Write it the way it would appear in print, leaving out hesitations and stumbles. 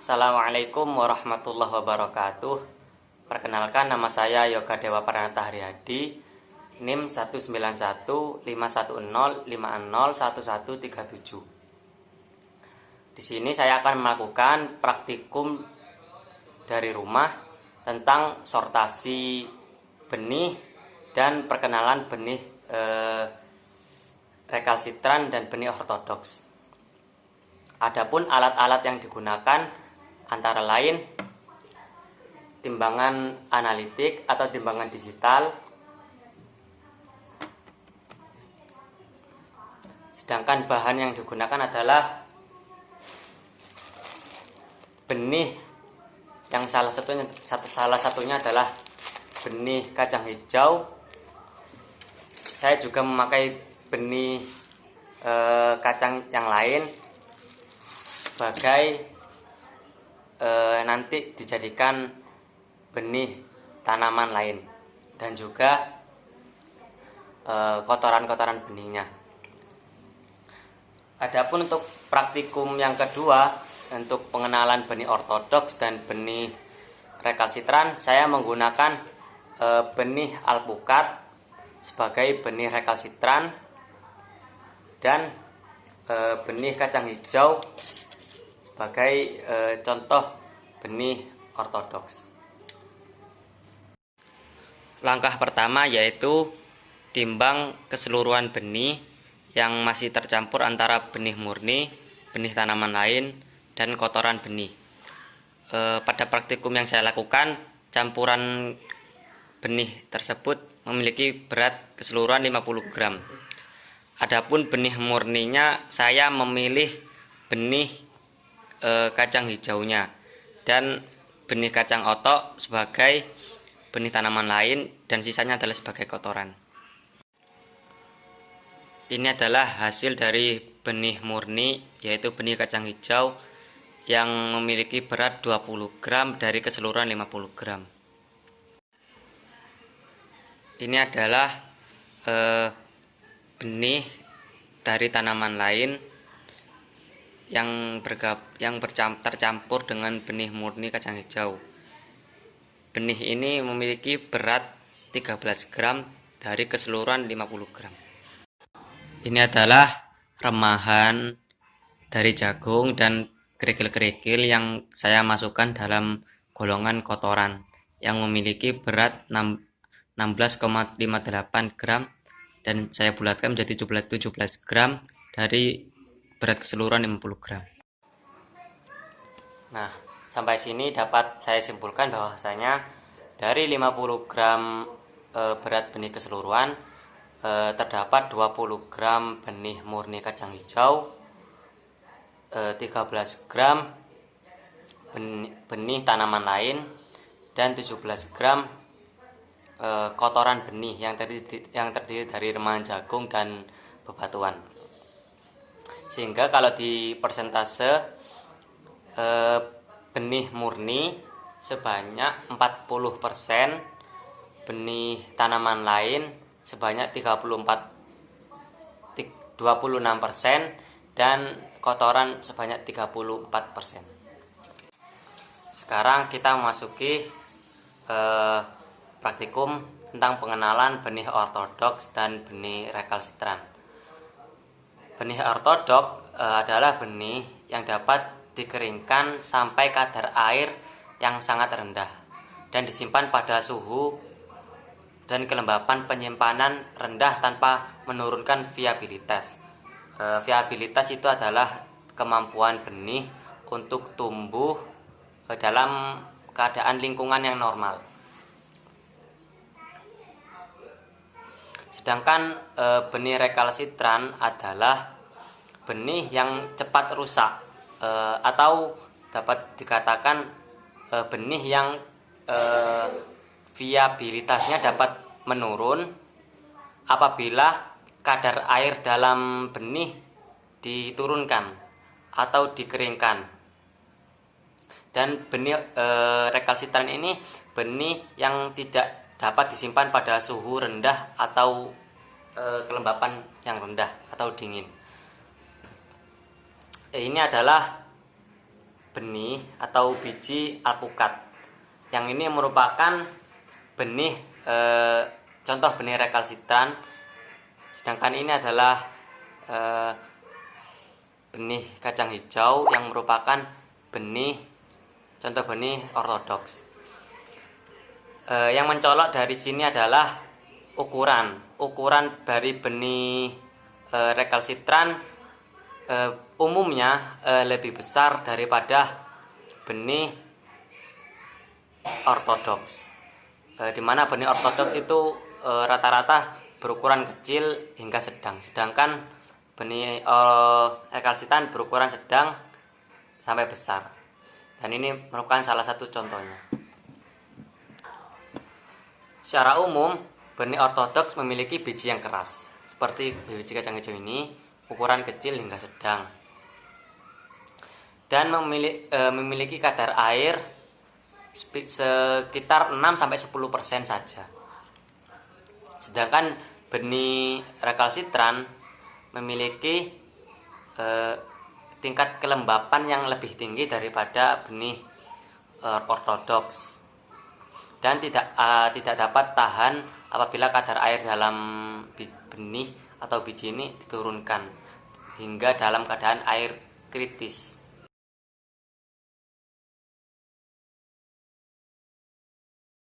Assalamualaikum warahmatullahi wabarakatuh. Perkenalkan, nama saya Yoga Dewa Pranata Haryadi, NIM 1915105011137. Di sini saya akan melakukan praktikum dari rumah tentang sortasi benih dan perkenalan benih rekalsitran dan benih ortodoks. Adapun alat-alat yang digunakan antara lain timbangan analitik atau timbangan digital, sedangkan bahan yang digunakan adalah benih yang salah satunya adalah benih kacang hijau. Saya juga memakai benih kacang yang lain sebagai nanti dijadikan benih tanaman lain, dan juga kotoran-kotoran benihnya. Adapun untuk praktikum yang kedua, untuk pengenalan benih ortodoks dan benih rekalsitran, saya menggunakan benih alpukat sebagai benih rekalsitran dan benih kacang hijau sebagai contoh benih ortodoks. Langkah pertama yaitu timbang keseluruhan benih yang masih tercampur antara benih murni, benih tanaman lain, dan kotoran benih. Pada praktikum yang saya lakukan, campuran benih tersebut memiliki berat keseluruhan 50 gram. Adapun benih murninya, saya memilih benih kacang hijaunya dan benih kacang otok sebagai benih tanaman lain, dan sisanya adalah sebagai kotoran. Ini adalah hasil dari benih murni, yaitu benih kacang hijau yang memiliki berat 20 gram dari keseluruhan 50 gram. Ini adalah benih dari tanaman lain yang tercampur dengan benih murni kacang hijau. Benih ini memiliki berat 13 gram dari keseluruhan 50 gram. Ini adalah remahan dari jagung dan kerikil-kerikil yang saya masukkan dalam golongan kotoran yang memiliki berat 16,58 gram, dan saya bulatkan menjadi 17 gram dari berat keseluruhan 50 gram. Nah, sampai sini dapat saya simpulkan bahwasanya dari 50 gram berat benih keseluruhan, terdapat 20 gram benih murni kacang hijau, 13 gram benih tanaman lain, dan 17 gram kotoran benih yang terdiri dari remahan jagung dan bebatuan. Sehingga kalau di persentase benih murni sebanyak 40%, benih tanaman lain sebanyak 26%, dan kotoran sebanyak 34%. Sekarang kita memasuki praktikum tentang pengenalan benih ortodoks dan benih rekalsitran. Benih ortodoks adalah benih yang dapat dikeringkan sampai kadar air yang sangat rendah dan disimpan pada suhu dan kelembapan penyimpanan rendah tanpa menurunkan viabilitas. Viabilitas itu adalah kemampuan benih untuk tumbuh dalam keadaan lingkungan yang normal. Sedangkan benih rekalsitran adalah benih yang cepat rusak, atau dapat dikatakan benih yang viabilitasnya dapat menurun apabila kadar air dalam benih diturunkan atau dikeringkan. Dan benih rekalsitran ini benih yang tidak dapat disimpan pada suhu rendah atau kelembapan yang rendah atau dingin. Ini adalah benih atau biji alpukat. Yang ini merupakan benih contoh benih recalcitrant, sedangkan ini adalah benih kacang hijau yang merupakan contoh benih ortodoks. Yang mencolok dari sini adalah ukuran dari benih recalcitrant umumnya lebih besar daripada benih ortodoks, di mana benih ortodoks itu rata-rata berukuran kecil hingga sedang, sedangkan benih recalcitrant berukuran sedang sampai besar. Dan ini merupakan salah satu contohnya. Secara umum, benih ortodoks memiliki biji yang keras, seperti biji kacang hijau ini, ukuran kecil hingga sedang, dan memiliki kadar air sekitar 6-10% saja. Sedangkan benih recalcitrant memiliki tingkat kelembapan yang lebih tinggi daripada benih ortodoks, dan tidak dapat tahan apabila kadar air dalam benih atau biji ini diturunkan hingga dalam keadaan air kritis.